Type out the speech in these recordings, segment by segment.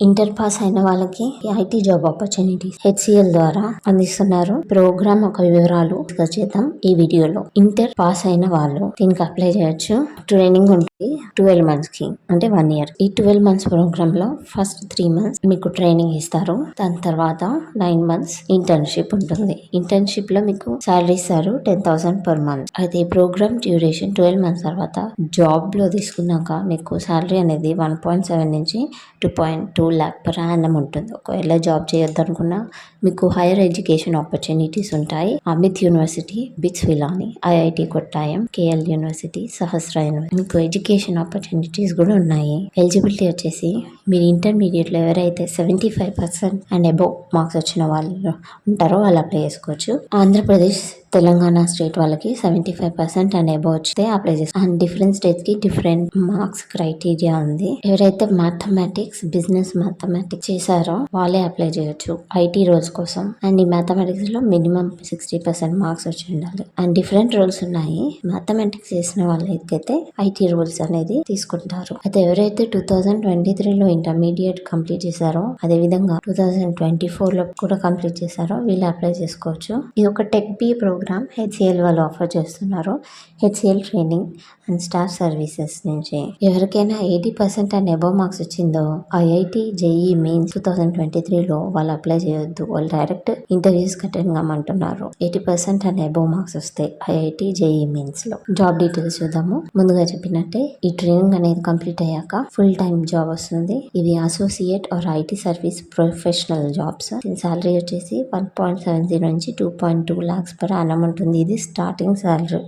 Inter pass అయిన వాళ్ళకి IT job opportunities HCl ద్వారా అందిస్తున్నారు. ప్రోగ్రామ్ ఒక వివరాలు చేద్దాం ఈ వీడియోలో. ఇంటర్ పాస్ అయిన వాళ్ళు దీనికి అప్లై చేయొచ్చు. ట్రైనింగ్ ఉంటుంది 12 months కి, అంటే 1 year. ఈ 12 months ప్రోగ్రామ్ లో ఫస్ట్ 3 months మీకు ట్రైనింగ్ ఇస్తారు. దాని తర్వాత 9 months ఇంటర్న్షిప్ ఉంటుంది. ఇంటర్న్షిప్ లో మీకు సాలరీ ఇస్తారు 10,000 per month. అయితే ప్రోగ్రామ్ డ్యూరేషన్ 12 months తర్వాత జాబ్ లో తీసుకున్నాక మీకు సాలరీ అనేది 1.7 నుంచి 2.2 lakh per annum ఉంటుంది. ఒకవేళ జాబ్ చేయొద్దు అనుకున్నా మీకు హైయర్ ఎడ్యుకేషన్ ఆపర్చునిటీస్ ఉంటాయి. Amity university, BITS Pilani, IIT Kottayam, KL university, Sahasra university, మీకు ఎడ్యుకేషన్ ఆపర్చునిటీస్ కూడా ఉన్నాయి. ఎలిజిబిలిటీ వచ్చేసి మీరు ఇంటర్మీడియట్ లో ఎవరైతే 75% అండ్ అబౌవ్ మార్క్స్ వచ్చిన వాళ్ళు ఉంటారో వాళ్ళు అప్లై చేసుకోవచ్చు. ఆంధ్రప్రదేశ్, తెలంగాణ స్టేట్ వాళ్ళకి 75% అండ్ అబౌవ్ వచ్చితే అప్లై చేస్తారు. అండ్ డిఫరెంట్ స్టేట్స్ కి డిఫరెంట్ మార్క్స్ క్రైటీరియా ఉంది. ఎవరైతే మ్యాథమెటిక్స్, బిజినెస్ మ్యాథమెటిక్స్ చేశారో వాళ్ళే అప్లై చేయొచ్చు ఐటీ రోల్స్ కోసం. అండ్ ఈ మ్యాథమెటిక్స్ లో మినిమం 60% మార్క్స్ వచ్చి ఉండాలి. అండ్ డిఫరెంట్ రోల్స్ ఉన్నాయి. మ్యాథమెటిక్స్ చేసిన వాళ్ళకైతే ఐటీ రోల్స్ అనేది తీసుకుంటారు. అయితే ఎవరైతే 2023లో ఇంటర్మీడియట్ కంప్లీట్ చేశారో, అదే విధంగా 2024 లో కూడా కంప్లీట్ చేశారో వీళ్ళు అప్లై చేసుకోవచ్చు. ఇది ఒక టెక్ బి ప్రోగ్రామ్ హెచ్సిఎల్ వాళ్ళు ఆఫర్ చేస్తున్నారు. HCL training and staff services నుంచి ఎవరికైనా 80% అండ్ అబౌవ్ మార్క్స్ వచ్చిందో ఐఐటి, జేఈ మెయిన్స్ 2023లో వాళ్ళు అప్లై చేయొద్దు. వాళ్ళు డైరెక్ట్ ఇంటర్వ్యూస్ అటెండ్ కామంటున్నారు. 80% అండ్ అబౌవ్ మార్క్స్ వస్తే ఐఐటి, జేఈ మెయిన్స్ లో. జాబ్ డీటెయిల్స్ చూద్దాము. ముందుగా చెప్పినట్టే ఈ ట్రైనింగ్ అనేది కంప్లీట్ అయ్యాక ఫుల్ టైమ్ జాబ్ వస్తుంది. ఇవి associate or IT service professional jobs. దీని సాలరీ వచ్చేసి 1.70 నుంచి 2.2 lakhs per annum ఉంటుంది. ఇది స్టార్టింగ్ సాలరీ.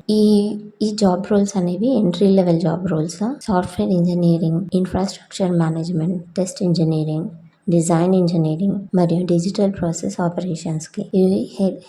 ఈ జాబ్ రోల్స్ అనేవి entry level job roles. Software engineering, infrastructure management, test engineering, design engineering మరియు డిజిటల్ ప్రాసెస్ ఆపరేషన్స్ కి ఇవి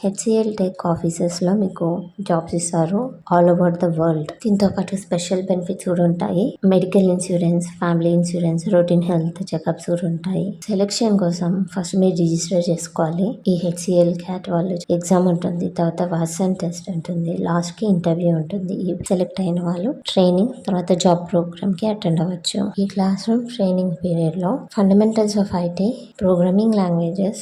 హెచ్సిఎల్ టెక్ ఆఫీసెస్ లో మీకు జాబ్స్ ఇస్తారు ఆల్ ఓవర్ ద వరల్డ్. దీంతో పాటు స్పెషల్ బెనిఫిట్స్ కూడా ఉంటాయి. Medical insurance, family insurance, routine health checkups కూడా ఉంటాయి. సెలెక్షన్ కోసం ఫస్ట్ మీరు రిజిస్టర్ చేసుకోవాలి. ఈ హెచ్సిఎల్ క్యాట్ వాళ్ళు ఎగ్జామ్ ఉంటుంది, తర్వాత వాట్సన్ టెస్ట్ ఉంటుంది, లాస్ట్ కి ఇంటర్వ్యూ ఉంటుంది. ఈ సెలెక్ట్ అయిన వాళ్ళు ట్రైనింగ్ తర్వాత జాబ్ ప్రోగ్రామ్ కి అటెండ్ అవ్వచ్చు. ఈ క్లాస్ రూమ్ ట్రైనింగ్ పీరియడ్ లో fundamentals of IT, programming languages,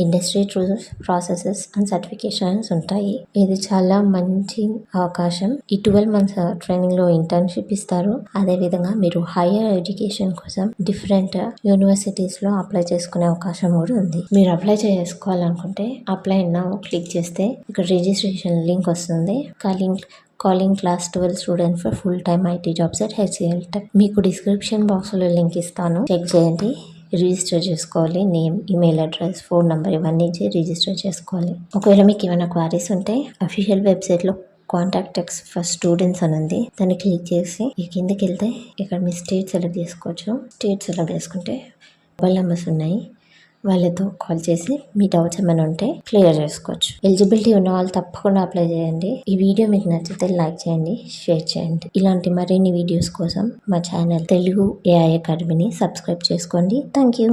industry rules, processes and certifications ఉంటాయి. ఇది చాలా మంచి అవకాశం. ఈ 12 months ట్రైనింగ్ లో ఇంటర్న్షిప్ ఇస్తారు. అదే విధంగా మీరు హైయర్ ఎడ్యుకేషన్ కోసం డిఫరెంట్ యూనివర్సిటీస్ లో అప్లై చేసుకునే అవకాశం కూడా ఉంది. మీరు అప్లై చేసుకోవాలనుకుంటే అప్లై నౌ క్లిక్ చేస్తే ఇక్కడ రిజిస్ట్రేషన్ లింక్ వస్తుంది. Calling class 12 students for full time IT jobs at HCl tech. మీకు డిస్క్రిప్షన్ బాక్స్ లో లింక్ ఇస్తాను, చెక్ చేయండి. రిజిస్టర్ చేసుకోవాలి. Name, email address, phone number ఇవన్నీ ఇచ్చి రిజిస్టర్ చేసుకోవాలి. ఒకవేళ మీకు ఏమైనా క్వారీస్ ఉంటే అఫీషియల్ వెబ్సైట్ లో కాంటాక్ట్ ఎక్స్ ఫర్ స్టూడెంట్స్ అని ఉంది. దాన్ని క్లిక్ చేసి ఈ కిందకి వెళ్తే ఇక్కడ మీ స్టేట్ సెలెక్ట్ చేసుకోవచ్చు. స్టేట్ సెలెక్ట్ చేసుకుంటే మొబైల్ నెంబర్స్ ఉన్నాయి. వాళ్ళతో కాల్ చేసి మీ డౌట్స్ ఏమైనా ఉంటే క్లియర్ చేసుకోవచ్చు. ఎలిజిబిలిటీ ఉన్న వాళ్ళు తప్పకుండా అప్లై చేయండి. ఈ వీడియో మీకు నచ్చితే లైక్ చేయండి, షేర్ చేయండి. ఇలాంటి మరిన్ని వీడియోస్ కోసం మా ఛానల్ తెలుగు ఏఐ అకాడమీని సబ్స్క్రైబ్ చేసుకోండి. Thank you.